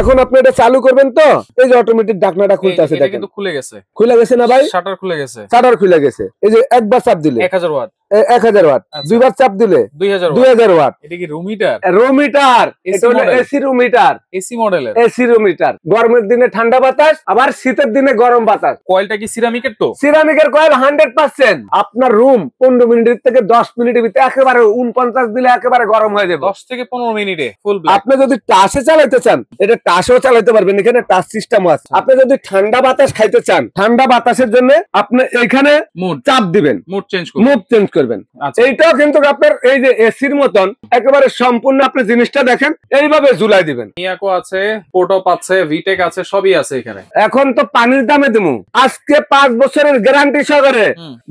এখন আপনি এটা চালু করবেন তো এই যে অটোমেটিক ঢাকনাটা খুলতেছে দেখেন, কিন্তু খুলে গেছে না ভাই? শাটার খুলে গেছে, শাটার খুলে গেছে। এই যে একবার চাপ দিলে 1000 ওয়াট, 1000 ওয়াট, দুইবার চাপ দিলে 2000 ওয়াট। এটা কি রুম হিটার? রুম হিটার, এটা হলো এসি রুম হিটার, এসি মডেলের এসি রুম হিটার। গরমের দিনে ঠান্ডা বাতাস, আবার শীতের দিনে গরম বাতাস। কয়েলটা কি সিরামিকের? তো সিরামিকের কয়েল 100%। আপনার রুম 15 মিনিট থেকে 10 মিনিটের ভিতরে একেবারে 49 দিলে একেবারে গরম হয়ে যাবে। 10 থেকে 15 মিনিটে ফুল ব্ল্যাক। আপনি যদি টাসে চালাতে চান এটা টাসেও চালাতে পারবেন, এখানে টাচ সিস্টেম আছে। আপনি যদি ঠান্ডা বাতাস খাইতে চান, ঠান্ডা বাতাসের জন্য আপনি এখানে চাপ দিবেন, মুড চেঞ্জ করবেন। এইটাও কিন্তু আপনার এই যে এসির মতন একেবারে সম্পূর্ণ আপনি জিনিসটা দেখেন এইভাবে ঝুলাই দিবেন। মিয়াকো আছে, পোর্টপ আছে, ভিটেক আছে, সবই আছে এখানে। এখন তো পানির দামে দিমু আজকে 5 বছরের গ্যারান্টি সহকারে।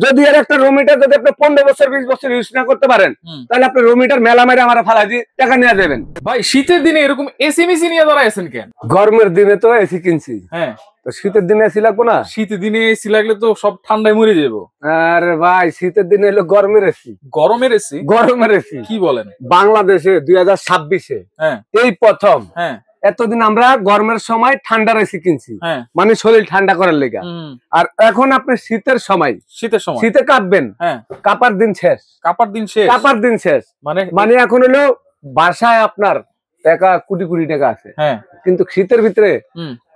যদি এর একটা রুম হিটার যদি আপনি 15 বছর 20 বছর ইউজ না করতে পারেন, তাহলে আপনি রুম হিটার মেলা মেরে আমার ফালা দিয়ে টাকা নিয়ে যাবেন। ভাই শীতের দিনে এরকম এসি মিসি নিয়ে দাঁড়াইছেন কেন? গরমের দিনে তো এসি কিনছি, হ্যাঁ, তো শীতের দিনে এসি লাগবো না? শীতের দিনে এসি লাগলে তো সব ঠান্ডায় মরে যাবো। আরে ভাই শীতের দিনে এলো গরমের এসি। গরমের এসি? গরমের এসি কি বলেন? বাংলাদেশে 2026-এ এই প্রথম। এতদিন আমরা গরমের সময় ঠান্ডার এসি কিনছি, মানে শরীর ঠান্ডা করার লেগা। আর এখন আপনি শীতের সময় শীতে কাঁপবেন, কাঁপার দিন শেষ, কাঁপার দিন শেষ। মানে এখন হলো বাসায় আপনার টাকা কোটি কোটি টাকা আছে, কিন্তু শীতের ভিতরে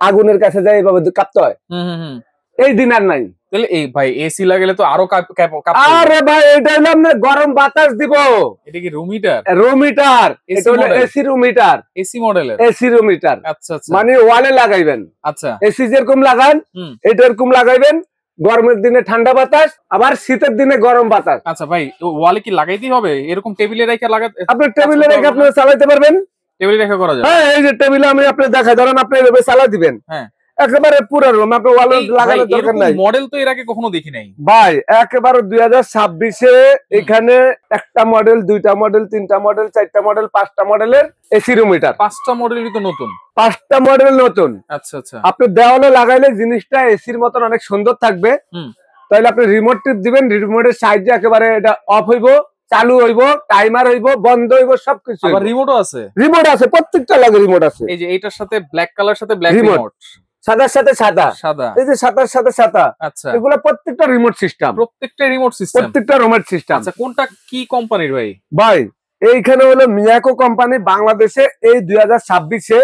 আগুনের কাছে যায় এভাবে কাঁপতে হয়। এই দিন আর নাই। তাহলে এই ভাই এসি লাগালে তো আরো আরে ভাই এটা হলো আমরা গরম বাতাস দিব। এটা কি রুম হিটার? রুম হিটার, এটা হলো এসি রুম হিটার, এসি মডেলের এসি রুম হিটার। আচ্ছা আচ্ছা, মানে ওয়ালে লাগাইবেন। আচ্ছা, এসি যেরকম লাগান এটা এরকম লাগাইবেন। গরমের দিনে ঠান্ডা বাতাস, আবার শীতের দিনে গরম বাতাস। আচ্ছা ভাই ওয়ালে কি লাগাইতেই হবে? এরকম টেবিলে রেখে লাগাতে? আপনি টেবিলে রেখে আপনি চালাতে পারবেন। টেবিলে রেখে করা যায়? হ্যাঁ, এই যে টেবিলে আমি আপনি দেখাই, ধরেন আপনি এভাবে চালা দিবেন, একেবারে পুরো রুম আপনি ওয়ালে লাগানোর দরকার নাই। মডেল তো এর আগে কখনো দেখি নাই ভাই, একেবারে 2026-এ এখানে একটা মডেল, দুইটা মডেল, তিনটা মডেল, চারটা মডেল, 5টা মডেলের এসি রুম হিটার। 5টা মডেলই তো নতুন? 5টা মডেল নতুন। আচ্ছা আচ্ছা, আপনি দেওয়ালে লাগাইলে জিনিসটা এসির মতন অনেক সুন্দর থাকবে। তাহলে আপনি রিমোট টিপ দিবেন, রিমোটের সাহায্যে একেবারে এটা অফ হইব, চালু হইব, টাইমার হইব, বন্ধ হইব, সবকিছু। আবার রিমোটও আছে? রিমোট আছে, প্রত্যেকটা লাগে রিমোট আছে। এই যে এটার সাথে ব্ল্যাক কালার সাথে ব্ল্যাক রিমোট, সাদার সাথে সাদা, এই যে সাদার সাথে সাদা। আচ্ছা, এগুলো প্রত্যেকটা রিমোট সিস্টেম, প্রত্যেকটা রিমোট সিস্টেম। আচ্ছা, কোনটা কি কোম্পানির ভাই? ভাই এইখানে হলো মিয়াকো কোম্পানি। বাংলাদেশে এই 2026-এ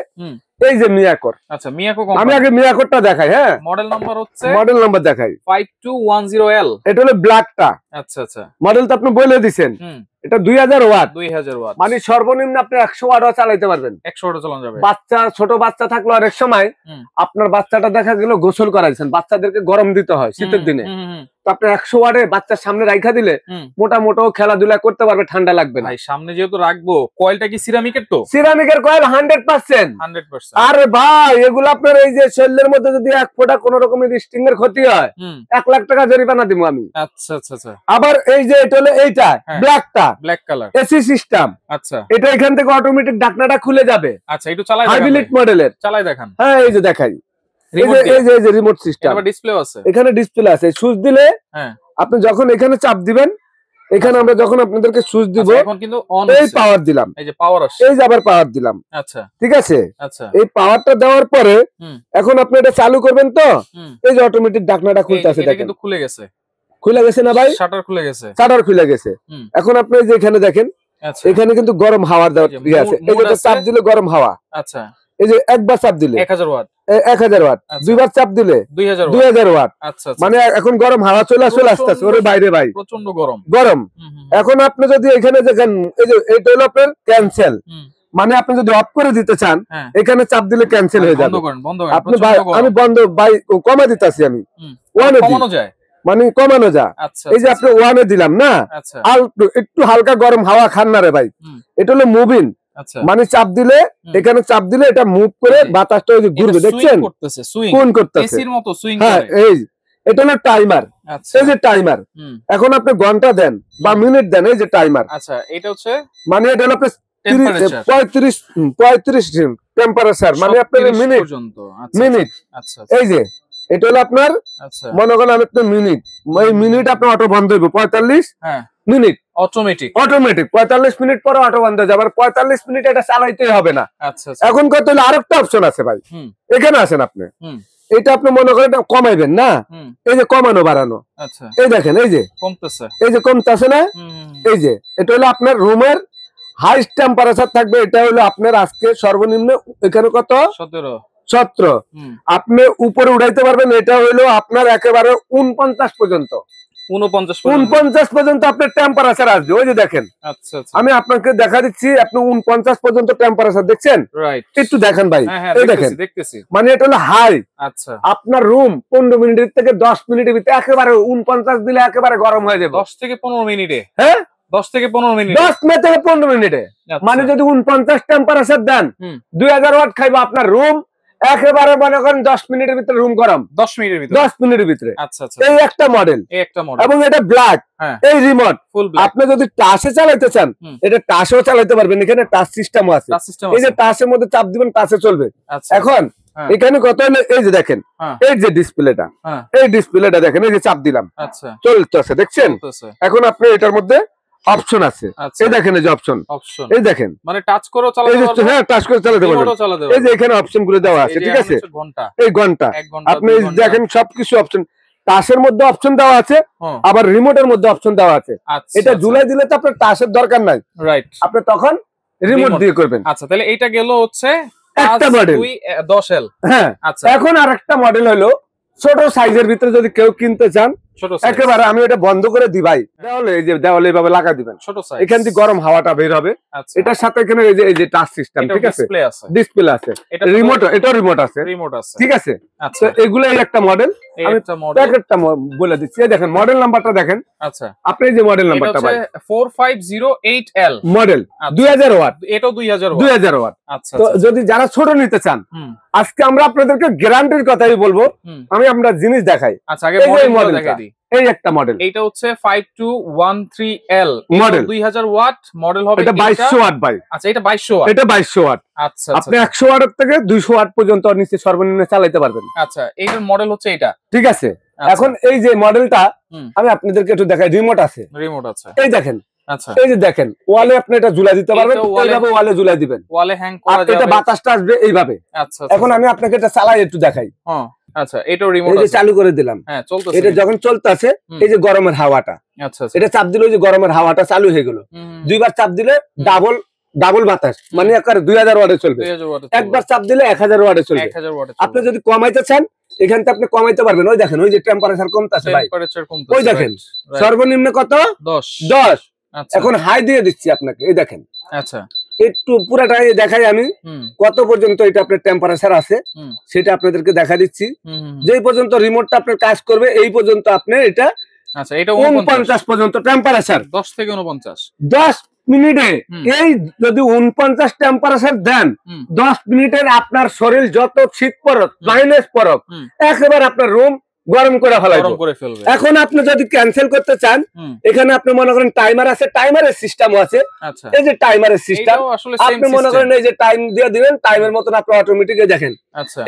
এই যে মিয়াকোর। আচ্ছা, মিয়াকো কোম্পানি। আমি আগে মিয়াকোরটা দেখাই। হ্যাঁ, মডেল নাম্বার হচ্ছে, মডেল নাম্বার দেখাই 5210L। এটা হলো ব্ল্যাকটা। আচ্ছা আচ্ছা, মডেল তো আপনি বলে দিবেন। এটা 2000 ওয়াট। 2000 ওয়াট মানে সর্বনিম্ন আপনি 100 ওয়াটও চালাতে পারবেন। 100 ওয়াটও চালানো যাবে। বাচ্চা, ছোট বাচ্চা থাকলে অনেক সময় আপনার বাচ্চাটা দেখা গেল গোসল করাইছেন, বাচ্চাদেরকে গরম দিতে হয় শীতের দিনে, তো আপনি 100 ওয়াটে বাচ্চার সামনে রাখা দিলে মোটামুটি খেলাধুলা করতে পারবে, ঠান্ডা লাগবে না। সামনে যেহেতু রাখবো, কয়েলটা কি সিরামিকের? তো সিরামিকের কয়েল 100%। আরে ভাই এগুলো আপনার এই যে শরীরের মধ্যে যদি এক ফোঁটা কোন রকমের স্টিং এর ক্ষতি হয়, 1 লাখ টাকা জরিমানা দিব আমি। আচ্ছা আচ্ছা আচ্ছা। আবার এই যে এটা হলো এইটা ব্ল্যাকটা, ব্ল্যাক কালার এসি সিস্টেম। আচ্ছা, এটা এখান থেকে অটোমেটিক ঢাকনাটা খুলে যাবে। আচ্ছা, একটু চালাই দেখান। হাইব্রিড মডেলের, চালাই দেখান। হ্যাঁ, এই যে দেখাই, এই যে রিমোট সিস্টেম। আবার ডিসপ্লে আছে, এখানে ডিসপ্লে আছে। সুইচ দিলে আপনি যখন এখানে চাপ দিবেন, এখানে আমরা যখন আপনাদেরকে সুইচ দিব, এখন কিন্তু অন, এই পাওয়ার দিলাম, এই যে পাওয়ার আসছে, এই যে আবার পাওয়ার দিলাম। আচ্ছা, ঠিক আছে। আচ্ছা, এই পাওয়ারটা দেওয়ার পরে এখন আপনি এটা চালু করবেন তো এই যে অটোমেটিক ঢাকনাটা খুলতেছে দেখেন, কিন্তু খুলে গেছে না ভাই? শাটার খুলে গেছে, শাটার খুলে গেছে। এখন আপনি যে এখানে দেখেন, এখানে কিন্তু গরম হাওয়ার দেওয়া আছে। এই যে চাপ দিলে গরম হাওয়া। আচ্ছা, এই যে একবার চাপ দিলে 1000 ওয়াট, 1000 ওয়াট, দুইবার চাপ দিলে 2000 ওয়াট। আচ্ছা, মানে এখন গরম হাওয়া চলে আসতেছে ওরে বাইরে ভাই, প্রচন্ড গরম গরম। এখন আপনি যদি এখানে দেখেন, এই যে এটা হলো আপনার ক্যান্সেল, মানে আপনি যদি অফ করে দিতে চান এখানে চাপ দিলে ক্যান্সেল হয়ে যাবে। আপনি আমি বন্ধ বাই কমা দিতেছি, আমি ওয়ানে কমানো যায়, মানে কমানো যায়। এই যে আপনি ওয়ানে দিলাম না, একটু হালকা গরম হাওয়া খান না রে ভাই। এটা হলো মুভিং, মানে চাপ দিলে, এখানে চাপ দিলে এটা মুভ করে বাতাসটা ওই যে ঘুরবে, দেখছেন কোন করতেছে এসির মতো সুইং করে। হ্যাঁ, এই এটা হলো টাইমার। এই যে টাইমার, এখন আপনি ঘন্টা দেন বা মিনিট দেন, এই যে টাইমার। আচ্ছা, এটা হচ্ছে মানে এটা হলো 35 টেম্পারেচার, মানে আপনার মিনিট পর্যন্ত। মিনিট, এই যে এটা হলো আপনার, মনে করেন আমি মিনিট মিনিট আপনার অটো বন্ধ হইব 45 মিনিট অটোমেটিক 45 মিনিট পরে অটো বন্ধ হয়ে যাবে। 45 মিনিট এটা চালাইতেই হবে না। আচ্ছা এখন কত হলো আরেকটা অপশন আছে ভাই, এখানে আছেন আপনি। এটা আপনি মনে করেন কমাইবেন না, এই যে কমানো বাড়ানো, এই দেখেন এই যে কমতেছে, এই যে কমতেছে না, এই যে এটা হলো আপনার রুমের হাইস্ট টেম্পারেচার থাকবে। এটা হলো আপনার আজকে সর্বনিম্ন এখানে কত 17, আপনি উপরে উঠাইতে পারবেন। এটা হলো আপনার একেবারে 49 পর্যন্ত, 49 পর্যন্ত আপনার টেম্পারেচার আসবে। ওই যে দেখেন, আমি আপনাকে দেখা দিচ্ছি, আপনি 49 পর্যন্ত টেম্পারেচার দেখছেন, একটু দেখেন ভাই, এই দেখেন, মানে এটা হলো হাই। আপনার রুম 15 মিনিটের থেকে 10 মিনিটের ভিতরে একেবারে 49 দিলে একেবারে গরম হয়ে যাবে। 10 থেকে 15 মিনিটে, হ্যাঁ 10 থেকে 15 মিনিট, 10 থেকে 15 মিনিটে, মানে যদি 49 টেম্পারেচার দেন 2000 ওয়াট খাইবে আপনার রুম। একেবারে মনে করেন 10 মিনিটের ভিতরে রুম গরম, 10 মিনিটের ভিতরে, 10 মিনিটের ভিতরে। আচ্ছা আচ্ছা, এই একটা মডেল, এবং এটা ব্ল্যাক, এই রিমোট আপনি যদি টাচে চালাতে চান এটা টাচেও চালাতে পারবেন। এখানে টাচ সিস্টেমও আছে, এই যে টাচের মধ্যে চাপ দিবেন টাচে চলবে। এখন এখানে কত হলো, এই যে দেখেন, এই যে ডিসপ্লেটা, এই ডিসপ্লেটা দেখেন, এই যে চাপ দিলাম চলতেছে, দেখছেন। এখন আপনি এটার মধ্যে অপশন আছে, এই দেখেন, এই যে অপশন, এই দেখেন, মানে টাচ করে চালাতে পারবেন। হ্যাঁ, টাচ করে চালাতে পারবেন। এই যে এখানে অপশন গুলো দেওয়া আছে, ঠিক আছে। এই ঘন্টা আপনি দেখেন, সবকিছু অপশন, টাচের মধ্যে অপশন দেওয়া আছে, আবার রিমোটের মধ্যে অপশন দেওয়া আছে। এটা ঝুলাই দিলে তো আপনার টাচের দরকার নাই, রাইট, আপনি তখন রিমোট দিয়ে করবেন। আচ্ছা, তাহলে এইটা গেল হচ্ছে একটা মডেল 10L। হ্যাঁ, আচ্ছা, এখন আরেকটা মডেল হলো ছোট সাইজের ভিতরে, যদি কেউ কিনতে চান একেবারে আমি এটা বন্ধ করে দিই ভাই, দেওয়ালে এই যে দেওয়ালে এইভাবে লাগা দিবেন, এখান থেকে গরম হাওয়াটা বের হবে। এটার সাথে এখানে এই যে টাচ সিস্টেম, ঠিক আছে, ডিসপ্লে আছে, রিমোট, এটাও রিমোট আছে, ঠিক আছে। তো এগুলো এই একটা মডেল, আমি প্যাকেটটা বলে দিচ্ছি। এই দেখেন মডেল নাম্বারটা দেখেন। আচ্ছা, আপনি যে মডেল নাম্বারটা ভাই 4508L মডেল, 2000 ওয়াট, এটাও 2000 ওয়াট। আচ্ছা, তো যদি যারা ছোট নিতে চান, আজকে আমরা আপনাদেরকে গ্যারান্টির কথাই বলবো। আমি আমরা জিনিস দেখাই। আচ্ছা, আগে মডেল দেখাই দিই। এই একটা মডেল, এটা হচ্ছে 5213L মডেল, 2000 ওয়াট মডেল হবে। এটা 2200 ওয়াট ভাই। আচ্ছা, এটা 2200 ওয়াট, এটা 2200 ওয়াট। আচ্ছা, আপনি 100 ওয়াটের থেকে 200 ওয়াট পর্যন্ত নিচে সর্বনিম্ন চালাতে পারবেন। আচ্ছা, এইটার মডেল হচ্ছে এটা, ঠিক আছে। এখন এই যে মডেলটা আমি আপনাদেরকে একটু দেখাই, রিমোট আছে, এই দেখেন। আচ্ছা, এই যে দেখেন, ওয়ালে আপনি এটা ঝুলাই দিতে পারবেন, এইভাবে ওয়ালে ঝুলাই দিবেন, ওয়ালে হ্যাং করা যাবে, এটা বাতাসটা আসবে এইভাবে। আচ্ছা, এখন আমি আপনাকে এটা চালাই একটু দেখাই। হ্যাঁ, আচ্ছা, এটা রিমোট আছে, এই যে চালু করে দিলাম। হ্যাঁ, চলতেছে, এটা যখন চলতেছে এই যে গরমের হাওয়াটা, আচ্ছা, এটা চাপ দিলে যে গরমের হাওয়াটা চালু হয়ে গেল। দুইবার চাপ দিলে ডাবল বাতাস, মানে একবার 2000 ওয়াটে চলবে। একবার চাপ দিলে 1000 ওয়াটে চলবে। আপনি যদি কমাইতে চান এখান থেকে আপনি কমাইতে পারবেন। ওই দেখেন, ওই যে টেম্পারেচার কমতেছে ভাই, ওই দেখেন সর্বনিম্ন কত 10। এখন হাই দিয়ে দিচ্ছি আপনাকে, এই দেখেন। আচ্ছা, একটু পুরাটা দেখাই আমি কত পর্যন্ত এটা আপনার টেম্পারেচার আছে সেটা আপনাদেরকে দেখা দিচ্ছি। যেই পর্যন্ত রিমোটটা আপনার কাজ করবে এই পর্যন্ত আপনি এটা, আচ্ছা, এটা 49 পর্যন্ত টেম্পারেচার, 10 থেকে 49, 10 মিনিটে এই যদি 49 টেম্পারেচার দেন, 10 মিনিটের আপনার শরীর যত শীত পড়ক, মাইনাস পড়ক, একেবারে আপনার রুম গরম করে ফেলবে। এখন আপনি যদি ক্যান্সেল করতে চান, এখানে আপনি মনে করেন টাইমার আছে, টাইমারের সিস্টেমও আছে। এই যে টাইমারের সিস্টেম, আপনি মনে করেন এই যে টাইম দিয়ে দিবেন, টাইমের মতন আপনি অটোমেটিক দেখেন,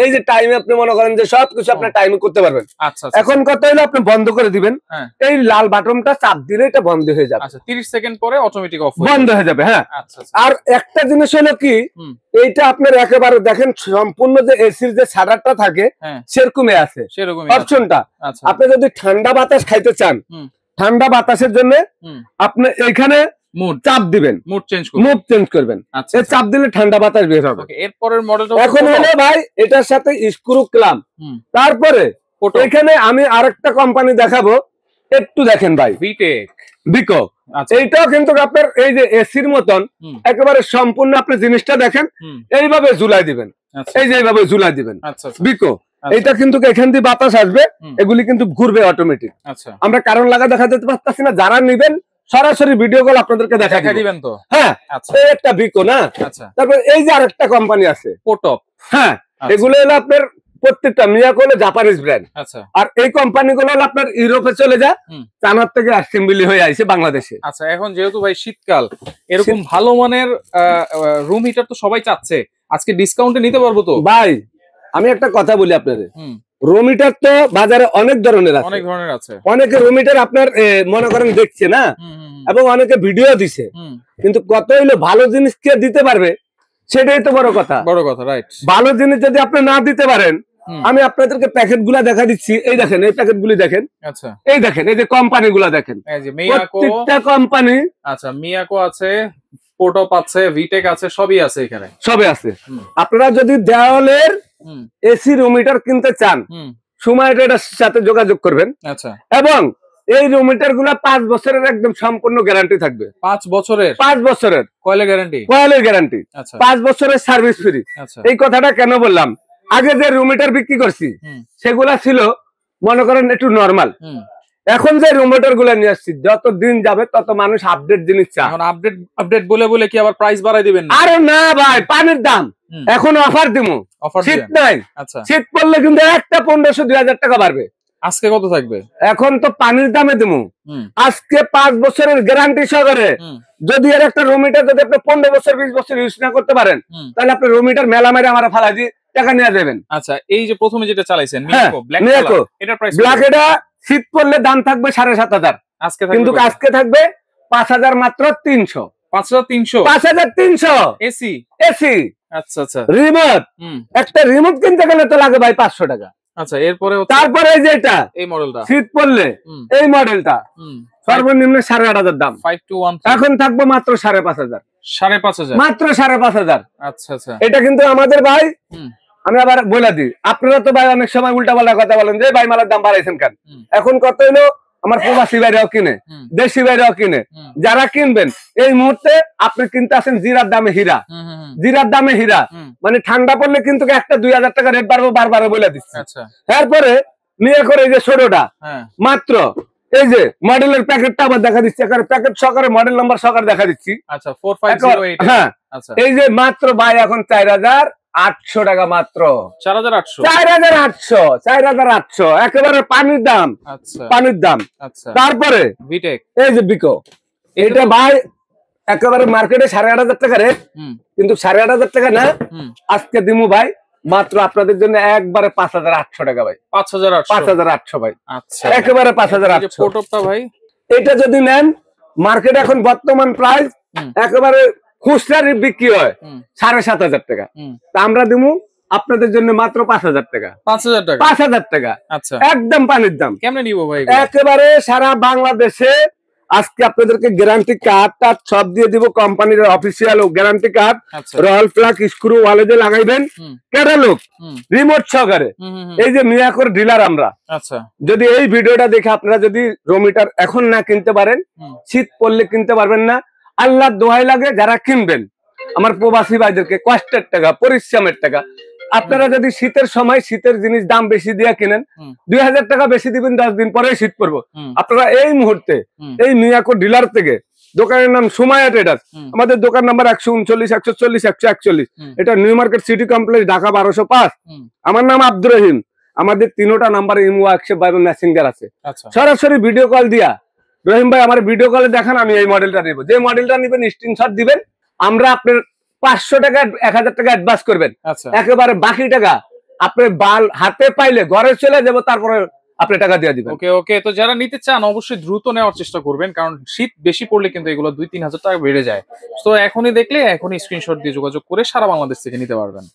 এই যে টাইমে আপনি মনে করেন যে সবকিছু আপনি টাইমে করতে পারবেন। এখন কত হলো, আপনি বন্ধ করে দিবেন, এই লাল বাটনটা চাপ দিলে এটা বন্ধ হয়ে যাবে। 30 সেকেন্ড পরে অটোমেটিক অফ বন্ধ হয়ে যাবে। হ্যাঁ, আর একটা জিনিস হলো কি, এইটা আপনার একেবারে দেখেন সম্পূর্ণ যে এসির যে ছাড়াটা থাকে সেরকমই আছে অপশনটা। আপনি যদি ঠান্ডা বাতাস খাইতে চান, ঠান্ডা বাতাসের জন্য আপনি এখানে চাপ দিবেন, মুড চেঞ্জ করবেন, এই চাপ দিলে ঠান্ডা বাতাস বের হবে। এরপরের মডেলটা এখন হলো ভাই এটার সাথে স্ক্রু ক্ল্যাম্প। তারপরে এখানে আমি আরেকটা কোম্পানি দেখাবো, একটু দেখেন ভাই, বিকো। এইটাও কিন্তু আপনার এই যে এসির মতন একেবারে সম্পূর্ণ আপনি জিনিসটা দেখেন, এইভাবে ঝুলাই দিবেন, এই যে এইভাবে ঝুলাই দিবেন বিকো। এটা কিন্তু এখান দিয়ে বাতাস আসবে, এগুলি কিন্তু ঘুরবে অটোমেটিক। আমরা কারণ লাগা দেখা যেতে পারতেছি না, যারা নিবেন সরাসরি ভিডিও কল আপনাদেরকে দেখা দিবেন তো। হ্যাঁ, এই একটা বিকো না। তারপর এই যে আরেকটা কোম্পানি আছে পোটপ। হ্যাঁ, এগুলো হলো আপনার প্রত্যেকটা মিয়াকো হলো জাপানিজ ব্র্যান্ড। আচ্ছা, আর এই কোম্পানিগুলো হলো আপনার ইউরোপে চলে যায়, চায়নার থেকে অ্যাসেম্বলি হয়ে আইছে বাংলাদেশে। আচ্ছা, এখন যেহেতু ভাই শীতকাল, এরকম ভালো মানের রুম হিটার তো সবাই চাচ্ছে, আজকে ডিসকাউন্টে নিতে পারবো তো ভাই? আমি একটা কথা বলি আপনাদের, রোমিটার তো বাজারে অনেক ধরনের আছে, অনেকে রোমিটার আপনার মনে করেন দেখছে না, এবং অনেকে ভিডিও দিছে, কিন্তু কত হইলো ভালো জিনিস কে দিতে পারবে সেটাই তো বড় কথা। রাইট। ভালো জিনিস যদি আপনি না দিতে পারেন, আমি আপনাদেরকে প্যাকেট গুলা দেখা দিচ্ছি। এই দেখেন, এই প্যাকেট গুলি দেখেন। আচ্ছা, এই দেখেন, এই যে কোম্পানি গুলা দেখেন, প্রত্যেকটা কোম্পানি। আচ্ছা, মিয়াকো আছে, পোর্টপ আছে, ভিটেক আছে, সবই আছে এখানে, সবই আছে। আপনারা যদি দেওয়ালের এসি রুমিটার কিনতে চান, সময় এটার সাথে যোগাযোগ করবেন। আচ্ছা, এবং এই রুমিটার গুলা 5 বছরের একদম সম্পূর্ণ গ্যারান্টি থাকবে। 5 বছরের? 5 বছরের কয়েলের গ্যারান্টি। কয়েলের গ্যারান্টি। 5 বছরের সার্ভিস ফ্রি। এই কথাটা কেন বললাম, আগে যে রুমিটার বিক্রি করছি সেগুলা ছিল মনে করেন একটু নরমাল। এখন যে রুমিটার গুলা নিয়ে আসছি, যত দিন যাবে তত মানুষ আপডেট জিনিস চায়। এখন আপডেট বলে বলে কি আবার প্রাইস বাড়াই দিবেন? আরে না ভাই, পানির দাম এখন অফার দিমু। শীত নাই, শীত পড়লে কিন্তু একটা 1500-2000 টাকা বাড়বে। আজকে কত থাকবে? এখন তো পানির দামে দিমু। আজকে 5 বছরের গ্যারান্টি সহকারে। যদি এর একটা রুমিটার যদি আপনি 15 বছর 20 বছর ইউজ না করতে পারেন, তাহলে আপনি রুমিটার মেলা মেরে আমার ফালা দিয়ে টাকা নিয়ে যাবেন। আচ্ছা, এই যে প্রথমে যেটা চালাইছেন মিয়াকো ব্ল্যাক, এটার প্রাইস? ব্ল্যাক এটা শীত পড়লে দাম থাকবে 7500, আজকে কিন্তু আজকে থাকবে 5000 মাত্র 300। 5300? 5300 এসি। এসি। আচ্ছা আচ্ছা। রিমোট, একটা রিমোট কিনতে গেলে তো লাগে ভাই 500 টাকা। আচ্ছা, এরপরে তারপরে এই যে এটা, এই মডেলটা শীত পড়লে, এই মডেলটা সর্বনিম্ন 8500 দাম। 5213 এখন থাকবে মাত্র 5500। 5500 মাত্র 5500। আচ্ছা আচ্ছা। এটা কিন্তু আমাদের ভাই, আমি আবার বলে দিই, আপনারা তো ভাই অনেক সময় উল্টাপাল্টা কথা বলেন যে ভাই মালের দাম বাড়াইছেন কেন। এখন কত হইলো, আমার প্রবাসী ভাইরাও কিনে, দেশি ভাইরাও কিনে। যারা কিনবেন এই মুহূর্তে আপনি কিনতে আসেন জিরার দামে হীরা। জিরার দামে হীরা মানে ঠান্ডা পড়লে কিন্তু একটা 2000 টাকা রেট বাড়বো, বারবার বলে দিচ্ছি। এরপরে নিয়ে করে এই যে ষোলোটা মাত্র, এই যে মডেলের প্যাকেটটা আবার দেখা দিচ্ছি, প্যাকেট সহকারে মডেল নাম্বার সহকারে দেখা দিচ্ছি। আচ্ছা, 4508। হ্যাঁ, এই যে মাত্র ভাই এখন 4800 টাকা মাত্র। 4800? 4800, 4800 একেবারে পানির দাম। আচ্ছা, পানির দাম। আচ্ছা, তারপরে ভিটেক, এই যে বিকো, এটা ভাই একেবারে মার্কেটে 8500 টাকা রেট, কিন্তু 8500 টাকা না, আজকে দিমু ভাই মাত্র আপনাদের জন্য একবারে 5800 টাকা ভাই। 5800 ভাই। আচ্ছা, একেবারে 5800। ফটোটা ভাই এটা যদি নেন, মার্কেটে এখন বর্তমান প্রাইস একেবারে খুচরা বিক্রি হয় 7500 টাকা, তা আমরা দিমু আপনাদের জন্য মাত্র 5000 টাকা। 5000 টাকা? 5000 টাকা। আচ্ছা, একদম পানির দাম। কেমনে নিব ভাই? একেবারে সারা বাংলাদেশে আজকে আপনাদেরকে গ্যারান্টি কার্ড সব দিয়ে দিব, কোম্পানির official guarantee card, royal plug screw ওয়ালেজে লাগাইবেন, ক্যাটালগ রিমোট সহকারে। এই যে মিয়াকোর ডিলার আমরা। আচ্ছা, যদি এই ভিডিওটা দেখে আপনারা যদি রোমিটার এখন না কিনতে পারেন, শীত পড়লে কিনতে পারবেন না, আল্লাহর দোহাই লাগে যারা কিনবেন আমার প্রবাসী ভাইদেরকে, কষ্টের টাকা, পরিশ্রমের টাকা, আপনারা যদি শীতের সময় শীতের জিনিস দাম বেশি দিয়ে কিনেন, 2000 টাকা বেশি দিবেন, 10 দিন পরে শীত পড়বো। আপনারা এই মুহূর্তে এই মিয়াকো ডিলার থেকে, দোকানের নাম সুমাইয়া ট্রেডার্স, আমাদের দোকান নাম্বার 139, 140, 141, এটা new market city complex, Dhaka 1205। আমার নাম আব্দুর রহিম। আমাদের তিনোটা নাম্বারে ইমো, হোয়াটসঅ্যাপ এবং মেসেঞ্জার আছে। সরাসরি ভিডিও কল দিয়া, রহিম ভাই আমার ভিডিও কলে দেখান, আমি এই মডেলটা নিব। যে মডেলটা নিবেন স্ক্রিনশট দিবেন, আমরা আপনার 500 টাকা 1000 টাকা অ্যাডভান্স করবেন, একেবারে বাকি টাকা আপনি বাল হাতে পাইলে ঘরে চলে যাব, তারপরে আপনি টাকা দিয়ে দিবেন। ওকে ওকে। তো যারা নিতে চান অবশ্যই দ্রুত নেওয়ার চেষ্টা করবেন, কারণ শীত বেশি পড়লে কিন্তু এগুলো 2-3000 টাকা বেড়ে যায়। তো এখনই দেখলে এখনই স্ক্রিনশট দিয়ে যোগাযোগ করে সারা বাংলাদেশ থেকে নিতে পারবেন।